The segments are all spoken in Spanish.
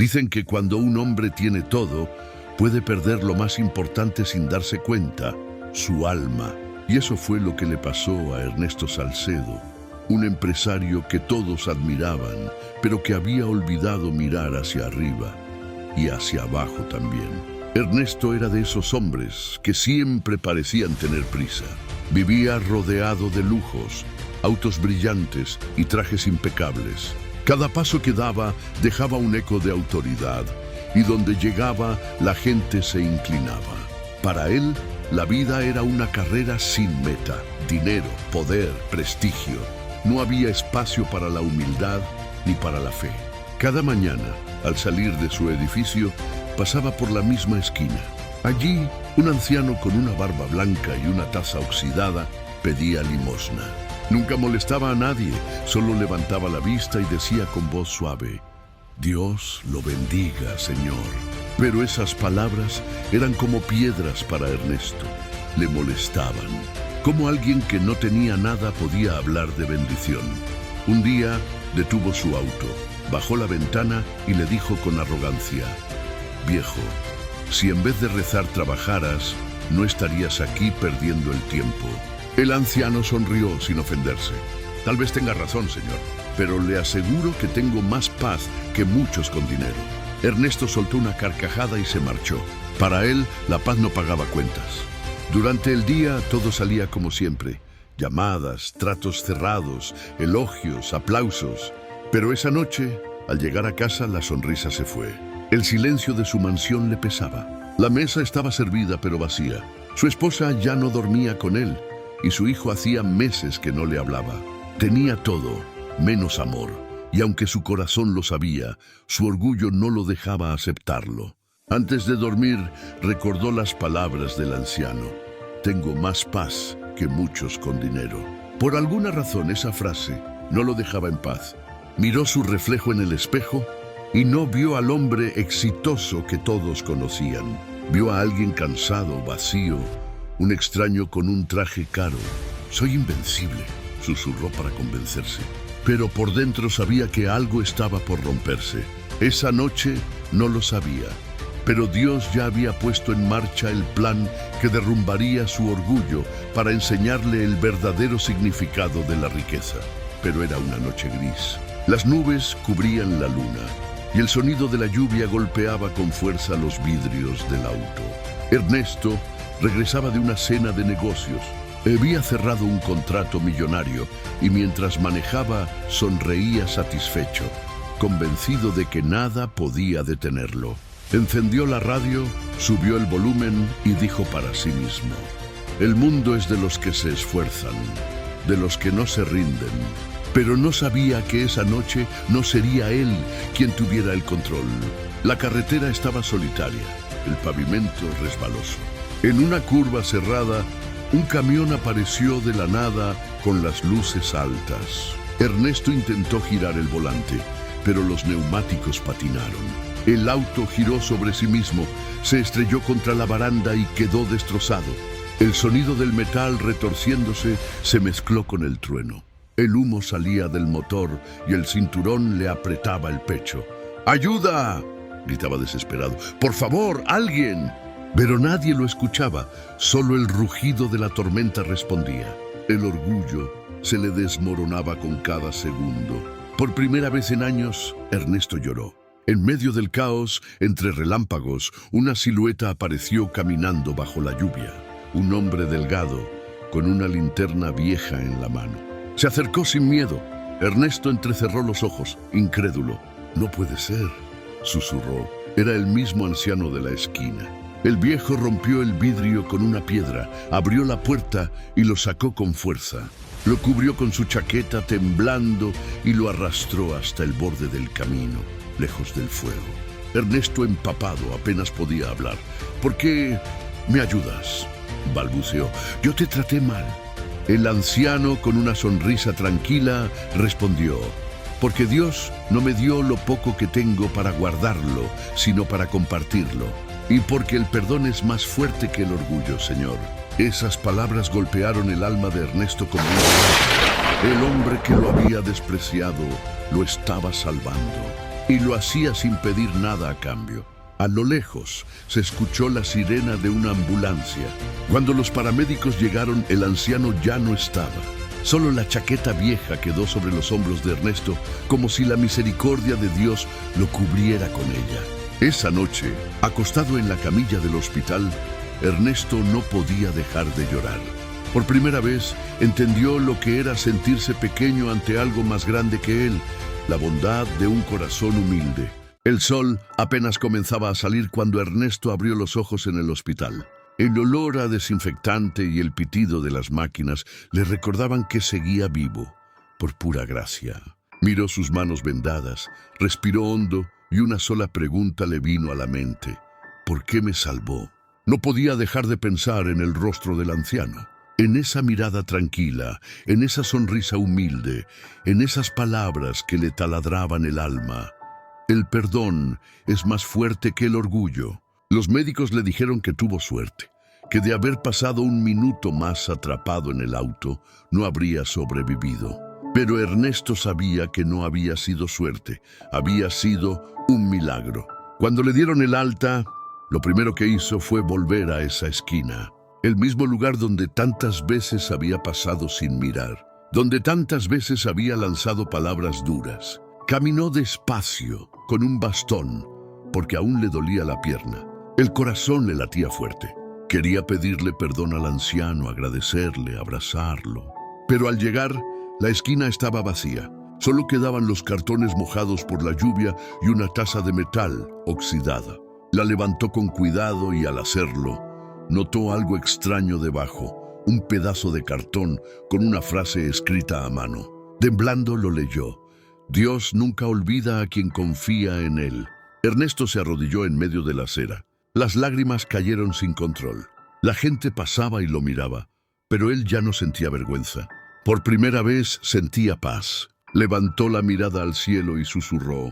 Dicen que cuando un hombre tiene todo, puede perder lo más importante sin darse cuenta, su alma. Y eso fue lo que le pasó a Ernesto Salcedo, un empresario que todos admiraban, pero que había olvidado mirar hacia arriba y hacia abajo también. Ernesto era de esos hombres que siempre parecían tener prisa. Vivía rodeado de lujos, autos brillantes y trajes impecables. Cada paso que daba dejaba un eco de autoridad, y donde llegaba la gente se inclinaba. Para él, la vida era una carrera sin meta, dinero, poder, prestigio. No había espacio para la humildad ni para la fe. Cada mañana, al salir de su edificio, pasaba por la misma esquina. Allí, un anciano con una barba blanca y una taza oxidada pedía limosna. Nunca molestaba a nadie, solo levantaba la vista y decía con voz suave: «Dios lo bendiga, Señor». Pero esas palabras eran como piedras para Ernesto. Le molestaban. ¿Cómo alguien que no tenía nada podía hablar de bendición? Un día detuvo su auto, bajó la ventana y le dijo con arrogancia: «Viejo, si en vez de rezar trabajaras, no estarías aquí perdiendo el tiempo». El anciano sonrió sin ofenderse. «Tal vez tenga razón, señor, pero le aseguro que tengo más paz que muchos con dinero». Ernesto soltó una carcajada y se marchó. Para él, la paz no pagaba cuentas. Durante el día, todo salía como siempre. Llamadas, tratos cerrados, elogios, aplausos. Pero esa noche, al llegar a casa, la sonrisa se fue. El silencio de su mansión le pesaba. La mesa estaba servida pero vacía. Su esposa ya no dormía con él y su hijo hacía meses que no le hablaba. Tenía todo, menos amor. Y aunque su corazón lo sabía, su orgullo no lo dejaba aceptarlo. Antes de dormir, recordó las palabras del anciano: «Tengo más paz que muchos con dinero». Por alguna razón, esa frase no lo dejaba en paz. Miró su reflejo en el espejo y no vio al hombre exitoso que todos conocían. Vio a alguien cansado, vacío, un extraño con un traje caro. «Soy invencible», susurró para convencerse. Pero por dentro sabía que algo estaba por romperse. Esa noche no lo sabía, pero Dios ya había puesto en marcha el plan que derrumbaría su orgullo para enseñarle el verdadero significado de la riqueza. Pero era una noche gris. Las nubes cubrían la luna y el sonido de la lluvia golpeaba con fuerza los vidrios del auto. Ernesto regresaba de una cena de negocios. Había cerrado un contrato millonario y mientras manejaba sonreía satisfecho, convencido de que nada podía detenerlo. Encendió la radio, subió el volumen y dijo para sí mismo: «El mundo es de los que se esfuerzan, de los que no se rinden». Pero no sabía que esa noche no sería él quien tuviera el control. La carretera estaba solitaria, el pavimento resbaloso. En una curva cerrada, un camión apareció de la nada con las luces altas. Ernesto intentó girar el volante, pero los neumáticos patinaron. El auto giró sobre sí mismo, se estrelló contra la baranda y quedó destrozado. El sonido del metal retorciéndose se mezcló con el trueno. El humo salía del motor y el cinturón le apretaba el pecho. «¡Ayuda!», gritaba desesperado. «¡Por favor, alguien!». Pero nadie lo escuchaba, solo el rugido de la tormenta respondía. El orgullo se le desmoronaba con cada segundo. Por primera vez en años, Ernesto lloró. En medio del caos, entre relámpagos, una silueta apareció caminando bajo la lluvia. Un hombre delgado, con una linterna vieja en la mano. Se acercó sin miedo. Ernesto entrecerró los ojos, incrédulo. «No puede ser», susurró. Era el mismo anciano de la esquina. El viejo rompió el vidrio con una piedra, abrió la puerta y lo sacó con fuerza. Lo cubrió con su chaqueta temblando y lo arrastró hasta el borde del camino, lejos del fuego. Ernesto, empapado, apenas podía hablar. «¿Por qué me ayudas?», balbuceó. «Yo te traté mal». El anciano, con una sonrisa tranquila, respondió: «Porque Dios no me dio lo poco que tengo para guardarlo, sino para compartirlo. Y porque el perdón es más fuerte que el orgullo, Señor». Esas palabras golpearon el alma de Ernesto como un rayo. El hombre que lo había despreciado lo estaba salvando. y lo hacía sin pedir nada a cambio. A lo lejos se escuchó la sirena de una ambulancia. Cuando los paramédicos llegaron, el anciano ya no estaba. Solo la chaqueta vieja quedó sobre los hombros de Ernesto, como si la misericordia de Dios lo cubriera con ella. Esa noche, acostado en la camilla del hospital, Ernesto no podía dejar de llorar. Por primera vez entendió lo que era sentirse pequeño ante algo más grande que él, la bondad de un corazón humilde. El sol apenas comenzaba a salir cuando Ernesto abrió los ojos en el hospital. El olor a desinfectante y el pitido de las máquinas le recordaban que seguía vivo, por pura gracia. Miró sus manos vendadas, respiró hondo y una sola pregunta le vino a la mente: ¿por qué me salvó? No podía dejar de pensar en el rostro del anciano, en esa mirada tranquila, en esa sonrisa humilde, en esas palabras que le taladraban el alma. El perdón es más fuerte que el orgullo. Los médicos le dijeron que tuvo suerte, que de haber pasado un minuto más atrapado en el auto, no habría sobrevivido. Pero Ernesto sabía que no había sido suerte, había sido un milagro. Cuando le dieron el alta, lo primero que hizo fue volver a esa esquina, el mismo lugar donde tantas veces había pasado sin mirar, donde tantas veces había lanzado palabras duras. Caminó despacio, con un bastón, porque aún le dolía la pierna. El corazón le latía fuerte. Quería pedirle perdón al anciano, agradecerle, abrazarlo. Pero al llegar, la esquina estaba vacía. Solo quedaban los cartones mojados por la lluvia y una taza de metal oxidada. La levantó con cuidado y al hacerlo, notó algo extraño debajo, un pedazo de cartón con una frase escrita a mano. Temblando lo leyó: Dios nunca olvida a quien confía en él. Ernesto se arrodilló en medio de la acera. Las lágrimas cayeron sin control. La gente pasaba y lo miraba, pero él ya no sentía vergüenza. Por primera vez sentía paz. Levantó la mirada al cielo y susurró: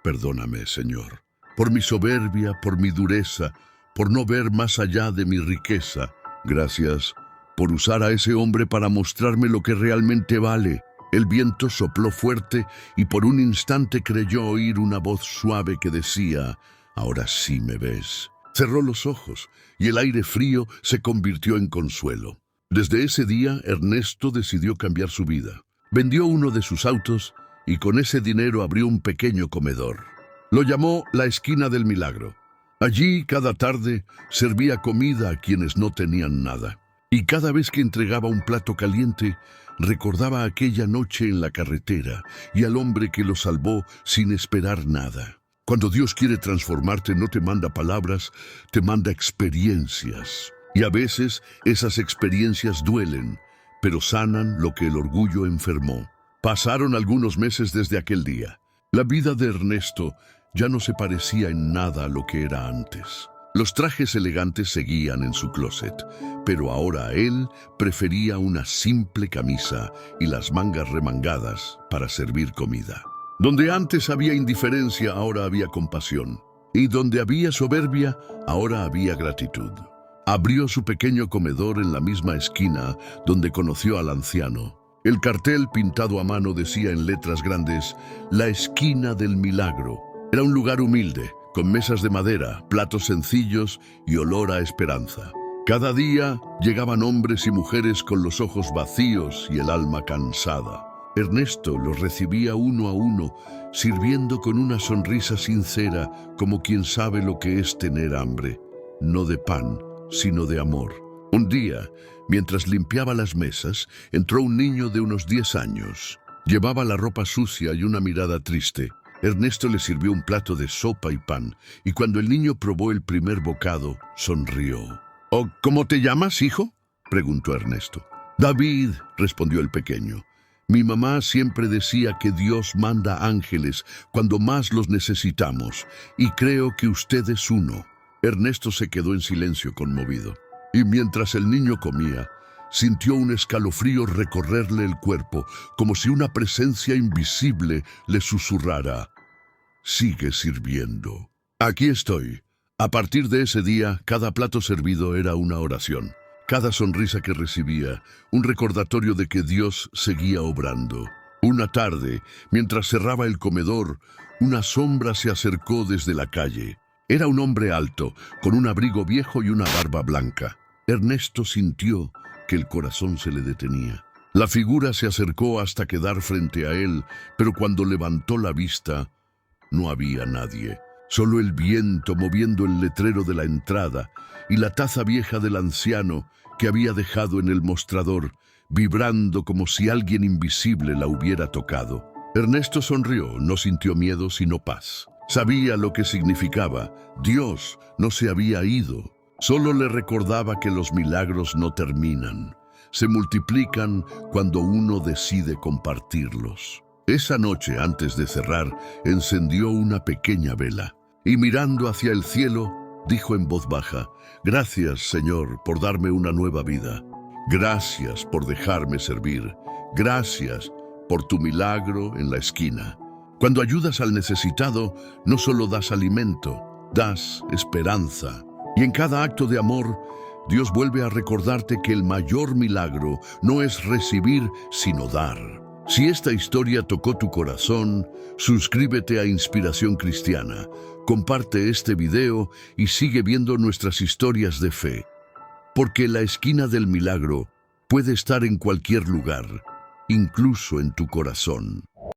perdóname, Señor, por mi soberbia, por mi dureza, por no ver más allá de mi riqueza. Gracias por usar a ese hombre para mostrarme lo que realmente vale. El viento sopló fuerte y por un instante creyó oír una voz suave que decía: ahora sí me ves. Cerró los ojos y el aire frío se convirtió en consuelo. Desde ese día, Ernesto decidió cambiar su vida. Vendió uno de sus autos y con ese dinero abrió un pequeño comedor. Lo llamó la Esquina del Milagro. Allí, cada tarde, servía comida a quienes no tenían nada. Y cada vez que entregaba un plato caliente, recordaba aquella noche en la carretera y al hombre que lo salvó sin esperar nada. Cuando Dios quiere transformarte, no te manda palabras, te manda experiencias. Y a veces esas experiencias duelen, pero sanan lo que el orgullo enfermó. Pasaron algunos meses desde aquel día. La vida de Ernesto ya no se parecía en nada a lo que era antes. Los trajes elegantes seguían en su closet, pero ahora él prefería una simple camisa y las mangas remangadas para servir comida. Donde antes había indiferencia, ahora había compasión. Y donde había soberbia, ahora había gratitud. Abrió su pequeño comedor en la misma esquina donde conoció al anciano. El cartel pintado a mano decía en letras grandes: La Esquina del Milagro. Era un lugar humilde, con mesas de madera, platos sencillos y olor a esperanza. Cada día llegaban hombres y mujeres con los ojos vacíos y el alma cansada. Ernesto los recibía uno a uno, sirviendo con una sonrisa sincera, como quien sabe lo que es tener hambre, no de pan, sino de amor. Un día, mientras limpiaba las mesas, entró un niño de unos 10 años. Llevaba la ropa sucia y una mirada triste. Ernesto le sirvió un plato de sopa y pan, y cuando el niño probó el primer bocado, sonrió. «¿Oh, cómo te llamas, hijo?», preguntó Ernesto. «David», respondió el pequeño. «Mi mamá siempre decía que Dios manda ángeles cuando más los necesitamos, y creo que usted es uno». Ernesto se quedó en silencio conmovido, y mientras el niño comía, sintió un escalofrío recorrerle el cuerpo, como si una presencia invisible le susurrara: «Sigue sirviendo». «Aquí estoy». A partir de ese día, cada plato servido era una oración. Cada sonrisa que recibía, un recordatorio de que Dios seguía obrando. Una tarde, mientras cerraba el comedor, una sombra se acercó desde la calle. Era un hombre alto, con un abrigo viejo y una barba blanca. Ernesto sintió que el corazón se le detenía. La figura se acercó hasta quedar frente a él, pero cuando levantó la vista, no había nadie. Solo el viento moviendo el letrero de la entrada y la taza vieja del anciano que había dejado en el mostrador, vibrando como si alguien invisible la hubiera tocado. Ernesto sonrió, no sintió miedo sino paz. Sabía lo que significaba. Dios no se había ido. Solo le recordaba que los milagros no terminan. Se multiplican cuando uno decide compartirlos. Esa noche, antes de cerrar, encendió una pequeña vela y mirando hacia el cielo, dijo en voz baja: «Gracias, Señor, por darme una nueva vida. Gracias por dejarme servir. Gracias por tu milagro en la esquina». Cuando ayudas al necesitado, no solo das alimento, das esperanza. Y en cada acto de amor, Dios vuelve a recordarte que el mayor milagro no es recibir, sino dar. Si esta historia tocó tu corazón, suscríbete a Inspiración Cristiana, comparte este video y sigue viendo nuestras historias de fe. Porque la esquina del milagro puede estar en cualquier lugar, incluso en tu corazón.